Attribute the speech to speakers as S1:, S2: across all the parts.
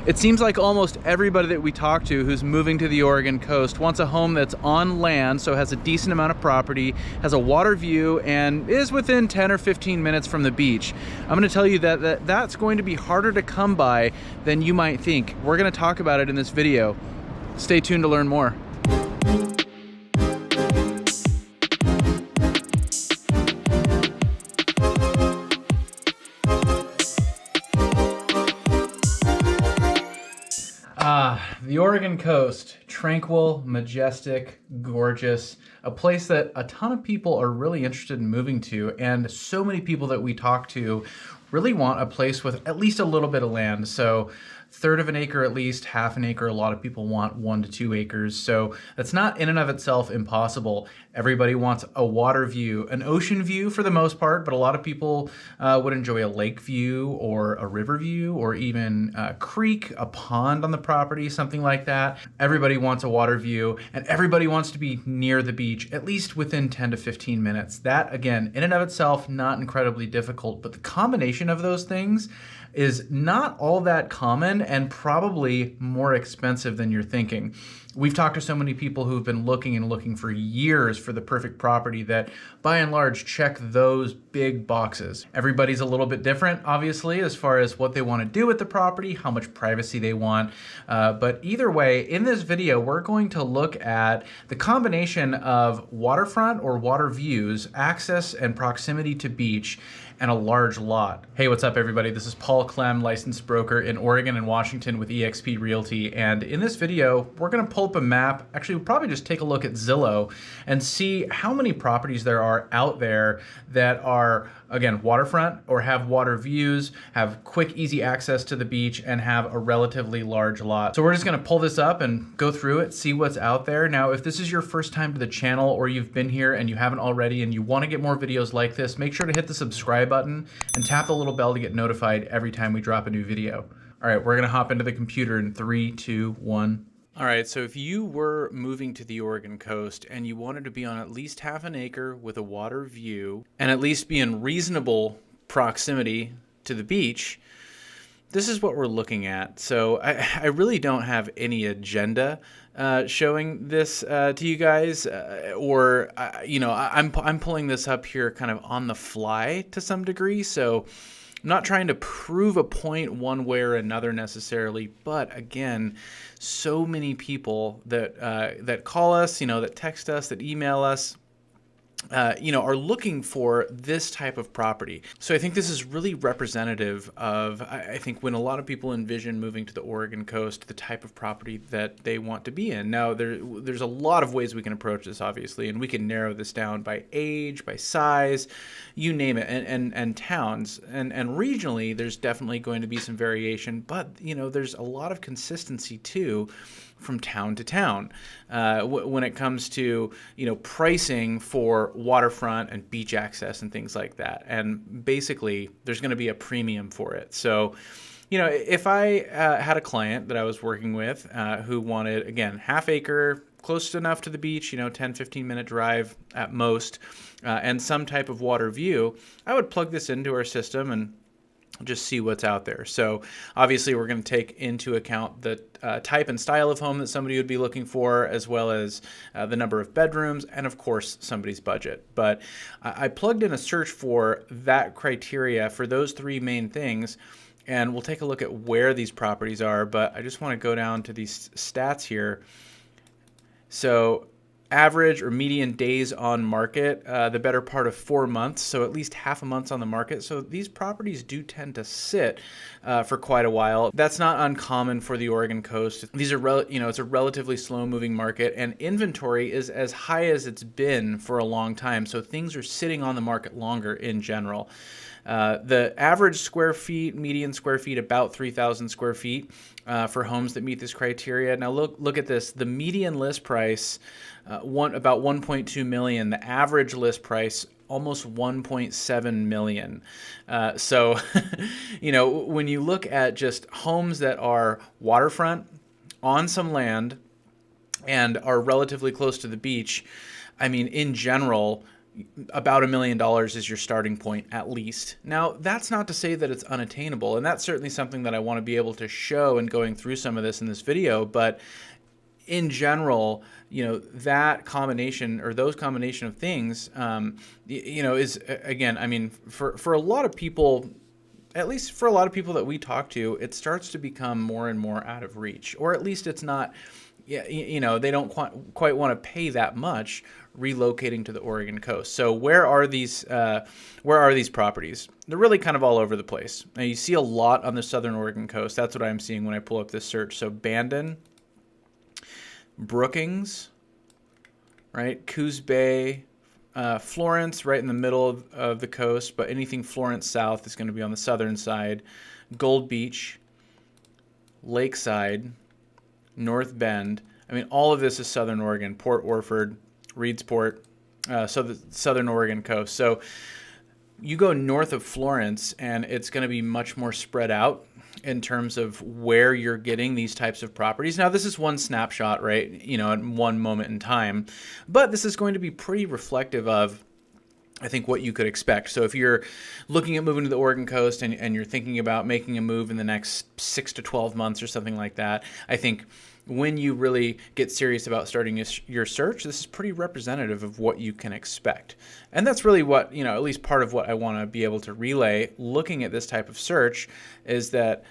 S1: It seems like almost everybody that we talk to who's moving to the Oregon coast wants a home that's on land, so has a decent amount of property, has a water view, and is within 10 or 15 minutes from the beach. I'm going to tell you that that's going to be harder to come by than you might think. We're going to talk about it in this video. Stay tuned to learn more. The Oregon coast, tranquil, majestic, gorgeous, a place that a ton of people are really interested in moving to, and so many people that we talk to really want a place with at least a little bit of land. So third of an acre at least, half an acre. A lot of people want 1 to 2 acres. So that's not in and of itself impossible. Everybody wants a water view, an ocean view for the most part, but a lot of people would enjoy a lake view or a river view or even a creek, a pond on the property, something like that. Everybody wants a water view and everybody wants to be near the beach, at least within 10 to 15 minutes. That, again, in and of itself, not incredibly difficult, but the combination of those things is not all that common and probably more expensive than you're thinking. We've talked to so many people who've been looking for years for the perfect property that by and large check those big boxes. Everybody's a little bit different, obviously, as far as what they want to do with the property, how much privacy they want. But either way, in this video, we're going to look at the combination of waterfront or water views, access and proximity to beach, and a large lot. Hey, what's up everybody? This is Clem, licensed broker in Oregon and Washington with eXp Realty. And in this video, we're gonna pull up a map. Actually, we'll probably just take a look at Zillow and see how many properties there are out there that are, again, waterfront or have water views, have quick, easy access to the beach, and have a relatively large lot. So we're just gonna pull this up and go through it, see what's out there. Now, if this is your first time to the channel or you've been here and you haven't already and you wanna get more videos like this, make sure to hit the subscribe button and tap the little bell to get notified every time we drop a new video. All right, we're gonna hop into the computer in 3, 2, 1. All right, so if you were moving to the Oregon coast and you wanted to be on at least half an acre with a water view and at least be in reasonable proximity to the beach, this is what we're looking at. So I really don't have any agenda showing this to you guys, I'm pulling this up here kind of on the fly to some degree. So I'm not trying to prove a point one way or another necessarily, but again, so many people that call us, that text us, that email us, are looking for this type of property. So I think this is really representative of, I think when a lot of people envision moving to the Oregon coast, the type of property that they want to be in. Now, there's a lot of ways we can approach this, obviously, and we can narrow this down by age, by size, you name it, and towns. And regionally, there's definitely going to be some variation, but, there's a lot of consistency too from town to town when it comes to pricing for waterfront and beach access and things like that. And basically there's going to be a premium for it. So if I had a client that I was working with who wanted, again, half acre, close enough to the beach, 10-15 minute drive at most, and some type of water view, I would plug this into our system and just see what's out there. So obviously we're going to take into account the type and style of home that somebody would be looking for, as well as the number of bedrooms and of course somebody's budget. But I plugged in a search for that criteria for those 3 main things, and we'll take a look at where these properties are. But I just want to go down to these stats here. So average or median days on market, the better part of 4 months, so at least half a month's on the market. So these properties do tend to sit for quite a while. That's not uncommon for the Oregon coast. These are, it's a relatively slow-moving market, and inventory is as high as it's been for a long time. So things are sitting on the market longer in general. The average square feet, median square feet, about 3,000 square feet for homes that meet this criteria. Now look at this. The median list price, about 1.2 million. The average list price, almost 1.7 million. So, when you look at just homes that are waterfront, on some land, and are relatively close to the beach, I mean, in general, about $1 million is your starting point at least. Now, that's not to say that it's unattainable, and that's certainly something that I want to be able to show in going through some of this in this video, but in general, that combination or those combination of things, is, again, I mean, for a lot of people, at least for a lot of people that we talk to, it starts to become more and more out of reach, or at least it's not, they don't quite want to pay that much relocating to the Oregon coast. So where are these properties? They're really kind of all over the place. Now you see a lot on the southern Oregon coast. That's what I'm seeing when I pull up this search. So Bandon, Brookings, right? Coos Bay, Florence, right in the middle of the coast, but anything Florence south is going to be on the southern side. Gold Beach, Lakeside, North Bend. I mean, all of this is southern Oregon. Port Orford, Reedsport, so the southern Oregon coast. So you go north of Florence, and it's going to be much more spread out in terms of where you're getting these types of properties. Now, this is one snapshot, right? At one moment in time, but this is going to be pretty reflective of, I think, what you could expect. So if you're looking at moving to the Oregon coast and you're thinking about making a move in the next 6 to 12 months or something like that, I think when you really get serious about starting your search, this is pretty representative of what you can expect. And that's really what, at least part of what I want to be able to relay looking at this type of search is that,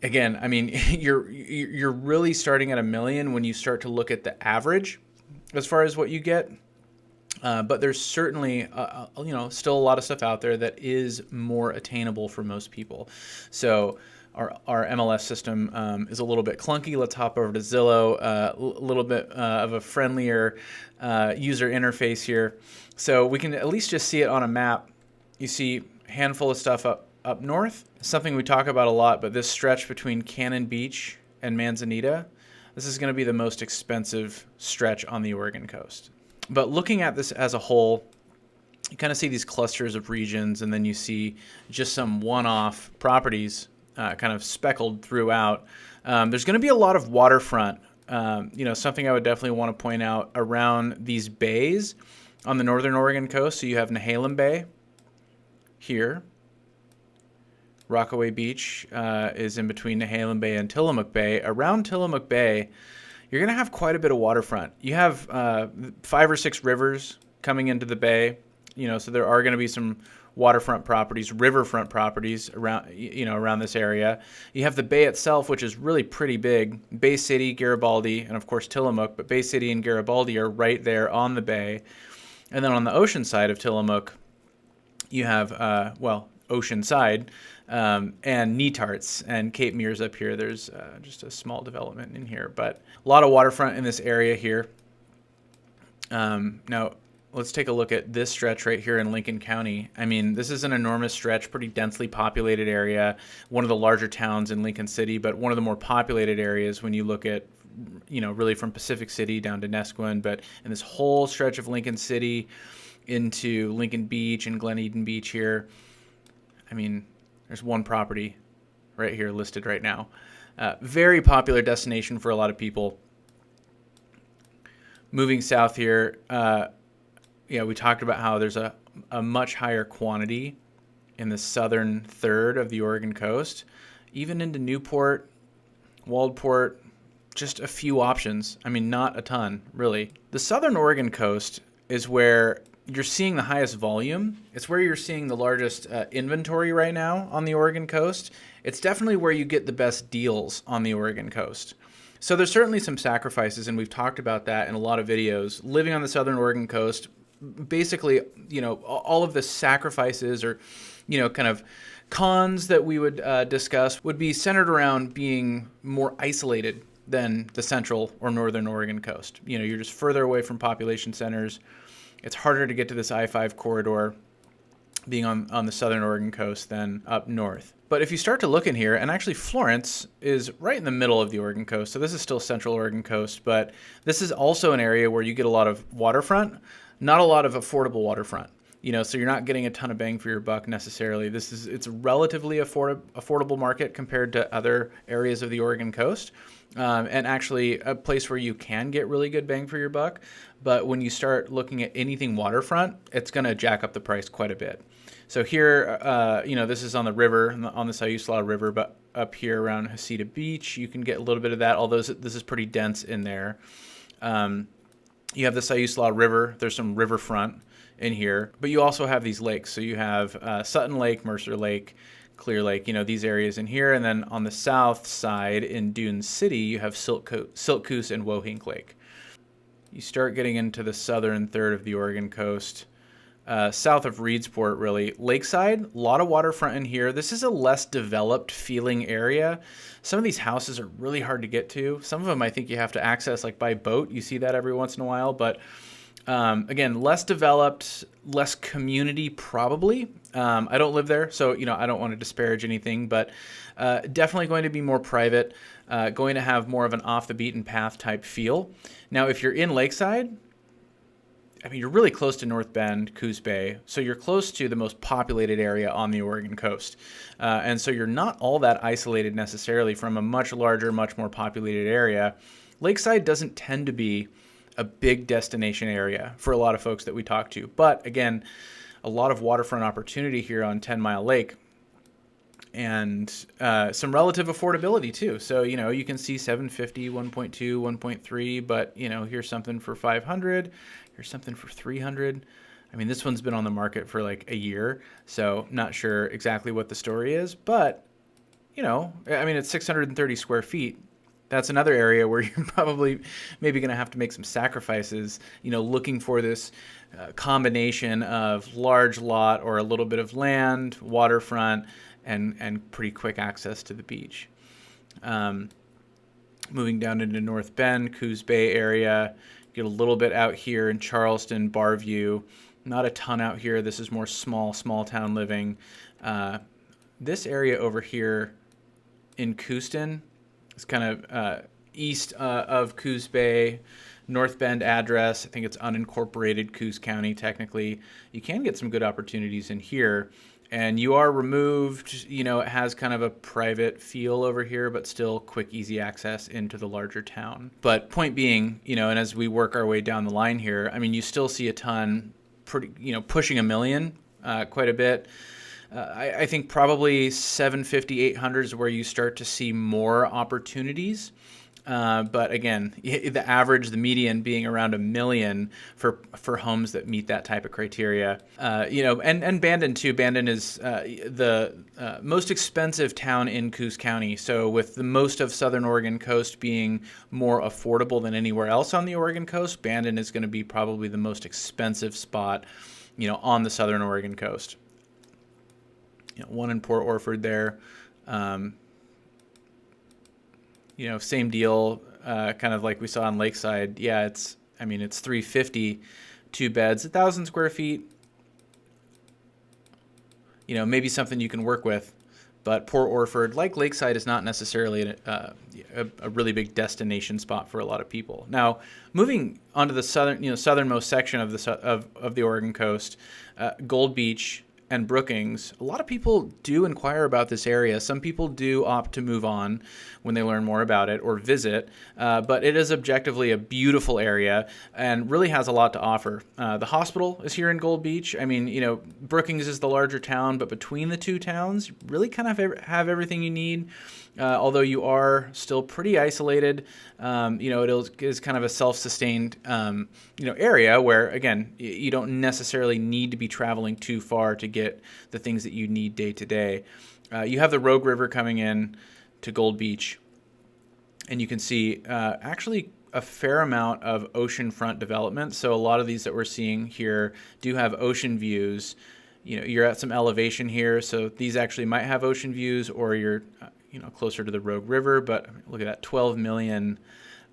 S1: again, I mean, you're really starting at $1 million when you start to look at the average as far as what you get. But there's certainly, still a lot of stuff out there that is more attainable for most people. So our MLS system is a little bit clunky. Let's hop over to Zillow, a little bit of a friendlier user interface here. So we can at least just see it on a map. You see a handful of stuff up north, something we talk about a lot, but this stretch between Cannon Beach and Manzanita, this is going to be the most expensive stretch on the Oregon coast. But looking at this as a whole, you kind of see these clusters of regions, and then you see just some one-off properties kind of speckled throughout. There's going to be a lot of waterfront. Something I would definitely want to point out around these bays on the northern Oregon coast. So you have Nehalem Bay here. Rockaway Beach is in between Nehalem Bay and Tillamook Bay. Around Tillamook Bay, you're going to have quite a bit of waterfront. You have 5 or 6 rivers coming into the bay, so there are going to be some waterfront properties, riverfront properties around this area. You have the bay itself, which is really pretty big. Bay City, Garibaldi, and of course Tillamook, but Bay City and Garibaldi are right there on the bay. And then on the ocean side of Tillamook, you have, ocean side, and Netarts and Cape Mears up here. There's just a small development in here, but a lot of waterfront in this area here. Now, let's take a look at this stretch right here in Lincoln County. I mean, this is an enormous stretch, pretty densely populated area, one of the larger towns in Lincoln City, but one of the more populated areas when you look at, really from Pacific City down to Nesquin, but in this whole stretch of Lincoln City into Lincoln Beach and Glen Eden Beach here. I mean, there's one property right here listed right now. Very popular destination for a lot of people. Moving south here, we talked about how there's a much higher quantity in the southern third of the Oregon coast. Even into Newport, Waldport, just a few options. I mean, not a ton, really. The southern Oregon coast is where you're seeing the highest volume. It's where you're seeing the largest inventory right now on the Oregon coast. It's definitely where you get the best deals on the Oregon coast. So there's certainly some sacrifices, and we've talked about that in a lot of videos. Living on the southern Oregon coast, basically, all of the sacrifices or, kind of cons that we would discuss would be centered around being more isolated than the central or northern Oregon coast. You're just further away from population centers. It's harder to get to this I-5 corridor being on the southern Oregon coast than up north. But if you start to look in here, and actually Florence is right in the middle of the Oregon coast, so this is still central Oregon coast, but this is also an area where you get a lot of waterfront, not a lot of affordable waterfront. So you're not getting a ton of bang for your buck necessarily. It's a relatively affordable market compared to other areas of the Oregon coast, and actually a place where you can get really good bang for your buck. But when you start looking at anything waterfront, it's going to jack up the price quite a bit. So here, this is on the river, on the Siuslaw River, but up here around Hasita Beach, you can get a little bit of that, although this is pretty dense in there. You have the Siuslaw River. There's some riverfront in here, but you also have these lakes. So you have Sutton Lake, Mercer Lake, Clear Lake, these areas in here. And then on the south side in Dune City, you have Siltcoos and Wohink Lake. You start getting into the southern third of the Oregon coast, south of Reedsport, really. Lakeside, a lot of waterfront in here. This is a less developed feeling area. Some of these houses are really hard to get to. Some of them I think you have to access like by boat. You see that every once in a while, but again, less developed, less community probably. I don't live there, so I don't want to disparage anything, but definitely going to be more private, going to have more of an off the beaten path type feel. Now, if you're in Lakeside, you're really close to North Bend, Coos Bay, so you're close to the most populated area on the Oregon coast. And so you're not all that isolated necessarily from a much larger, much more populated area. Lakeside doesn't tend to be a big destination area for a lot of folks that we talk to. But again, a lot of waterfront opportunity here on 10 Mile Lake, and some relative affordability too. So, you can see 750, 1.2, 1.3, but here's something for 500, here's something for 300. This one's been on the market for like a year, so not sure exactly what the story is, but it's 630 square feet. That's another area where you're probably maybe going to have to make some sacrifices, looking for this combination of large lot or a little bit of land, waterfront, and pretty quick access to the beach. Moving down into North Bend, Coos Bay area, get a little bit out here in Charleston, Barview. Not a ton out here. This is more small town living. This area over here in Cooston, it's kind of east of Coos Bay, North Bend address. I think it's unincorporated Coos County technically. You can get some good opportunities in here. And you are removed, it has kind of a private feel over here, but still quick, easy access into the larger town. But point being, and as we work our way down the line here, you still see a ton, pretty, pushing 1 million, quite a bit. I think probably 750, 800 is where you start to see more opportunities. But again, the average, the median being around 1 million for homes that meet that type of criteria. And Bandon too. Bandon is the most expensive town in Coos County. So with the most of Southern Oregon coast being more affordable than anywhere else on the Oregon coast, Bandon is going to be probably the most expensive spot, on the Southern Oregon coast. One in Port Orford there. Same deal, kind of like we saw on Lakeside. Yeah, it's 350, 2 beds, 1,000 square feet. Maybe something you can work with. But Port Orford, like Lakeside, is not necessarily a really big destination spot for a lot of people. Now, moving onto the southernmost section of the Oregon coast, Gold Beach and Brookings, a lot of people do inquire about this area. Some people do opt to move on when they learn more about it or visit, but it is objectively a beautiful area and really has a lot to offer. The hospital is here in Gold Beach. Brookings is the larger town, but between the two towns, you really kind of have everything you need. Although you are still pretty isolated, it is kind of a self-sustained, area where, again, you don't necessarily need to be traveling too far to get the things that you need day to day. You have the Rogue River coming in to Gold Beach, and you can see actually a fair amount of oceanfront development. So a lot of these that we're seeing here do have ocean views. You're at some elevation here, so these actually might have ocean views, or you're closer to the Rogue River. But look at that, 12 million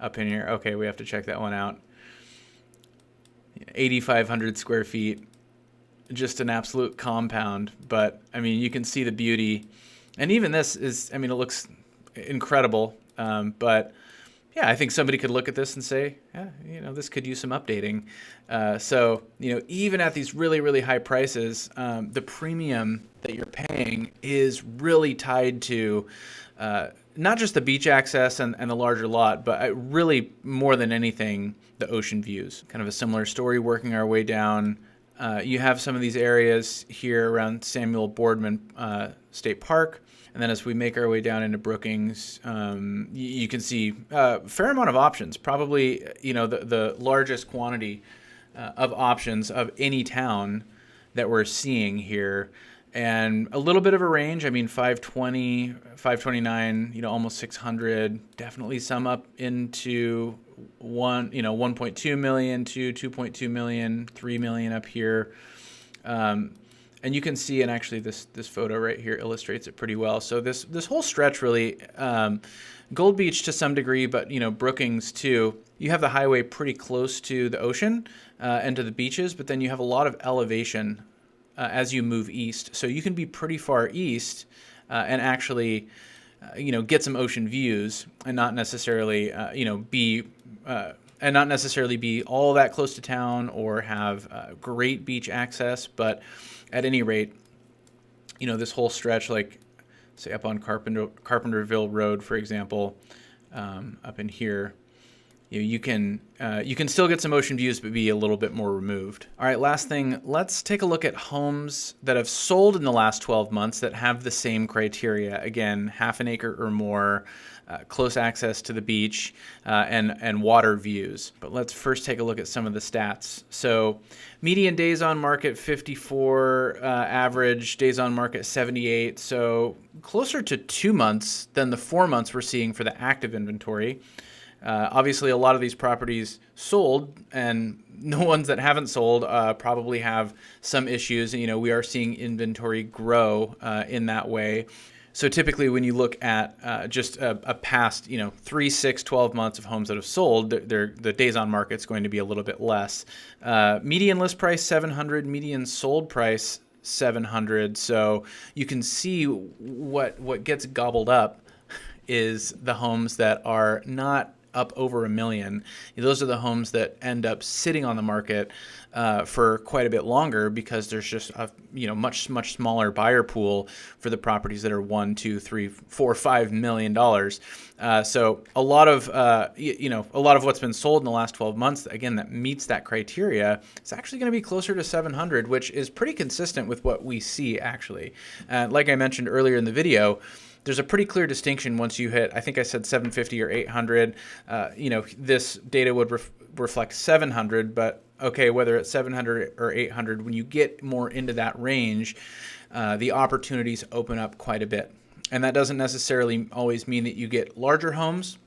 S1: up in here. Okay, we have to check that one out. 8,500 square feet, just an absolute compound. But you can see the beauty, and even this is, it looks incredible. But Yeah, I think somebody could look at this and say, yeah, this could use some updating. So, even at these really, really high prices, the premium that you're paying is really tied to not just the beach access and the larger lot, but really more than anything, the ocean views. Kind of a similar story working our way down. You have some of these areas here around Samuel Boardman State Park. And then as we make our way down into Brookings, you can see a fair amount of options. Probably, the largest quantity of options of any town that we're seeing here. And a little bit of a range. I mean, 520, 529, almost 600. Definitely some up into 1.2 million to 2.2 million, 3 million up here. And you can see, and actually this photo right here illustrates it pretty well. So this whole stretch really, Gold Beach to some degree, but Brookings too. You have the highway pretty close to the ocean and to the beaches, but then you have a lot of elevation as you move east. So you can be pretty far east and actually, get some ocean views and not necessarily, be all that close to town or have great beach access. But at any rate, this whole stretch, like say up on Carpenterville Road, for example, up in here, you can still get some ocean views, but be a little bit more removed. All right, last thing, let's take a look at homes that have sold in the last 12 months that have the same criteria. Again, half an acre or more, close access to the beach, and water views. But let's first take a look at some of the stats. So median days on market 54, average days on market 78. So closer to 2 months than the 4 months we're seeing for the active inventory. Obviously, a lot of these properties sold, and the ones that haven't sold probably have some issues. We are seeing inventory grow in that way. So typically when you look at just a past, 3, 6, 12 months of homes that have sold, the days on market is going to be a little bit less. Median list price 700, median sold price 700. So you can see what gets gobbled up is the homes that are not up over $1 million. Those are the homes that end up sitting on the market for quite a bit longer because there's just a much smaller buyer pool for the properties that are $1, $2, $3, $4, $5 million. So a lot of what's been sold in the last 12 months, again, that meets that criteria, it's actually going to be closer to 700, which is pretty consistent with what we see actually. Like I mentioned earlier in the video, there's a pretty clear distinction once you hit, I think I said 750 or 800. This data would reflect 700, but okay, whether it's 700 or 800, when you get more into that range, the opportunities open up quite a bit. And that doesn't necessarily always mean that you get larger homes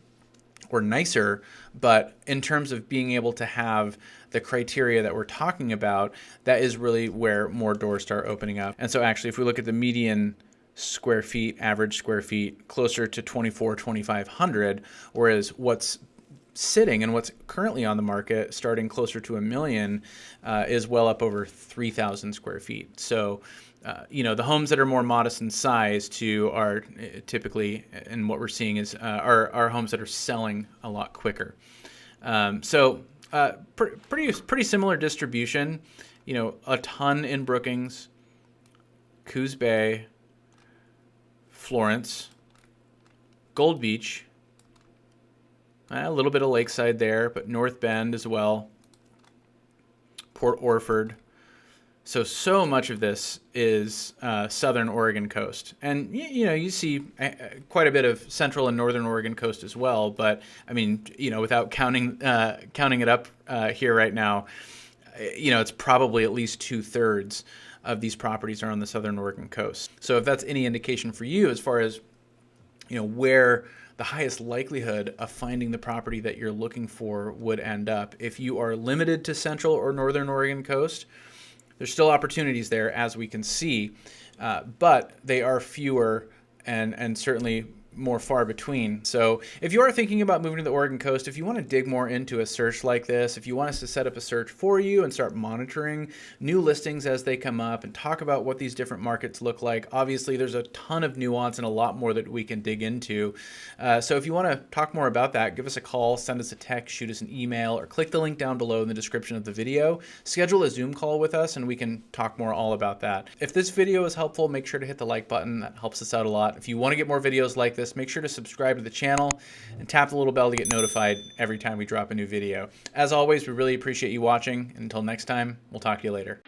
S1: or nicer, but in terms of being able to have the criteria that we're talking about, that is really where more doors start opening up. And so actually, if we look at the median square feet, average square feet, closer to 2,500, whereas what's sitting and what's currently on the market starting closer to $1 million is well up over 3,000 square feet. So the homes that are more modest in size too are typically, and what we're seeing is are homes that are selling a lot quicker. Pretty similar distribution. A ton in Brookings, Coos Bay, Florence, Gold Beach, a little bit of Lakeside there, but North Bend as well, Port Orford. So much of this is southern Oregon coast. And, you see quite a bit of central and northern Oregon coast as well. But, I mean, without counting it up here right now, it's probably at least 2/3 of these properties are on the southern Oregon coast. So if that's any indication for you as far as, where the highest likelihood of finding the property that you're looking for would end up, if you are limited to central or northern Oregon coast, there's still opportunities there, as we can see, but they are fewer and certainly more far between. So if you are thinking about moving to the Oregon coast, if you want to dig more into a search like this, if you want us to set up a search for you and start monitoring new listings as they come up and talk about what these different markets look like, obviously there's a ton of nuance and a lot more that we can dig into. So if you want to talk more about that, give us a call, send us a text, shoot us an email, or click the link down below in the description of the video. Schedule a Zoom call with us and we can talk more all about that. If this video is helpful, make sure to hit the like button. That helps us out a lot. If you want to get more videos like this, make sure to subscribe to the channel and tap the little bell to get notified every time we drop a new video. As always, we really appreciate you watching. Until next time, we'll talk to you later.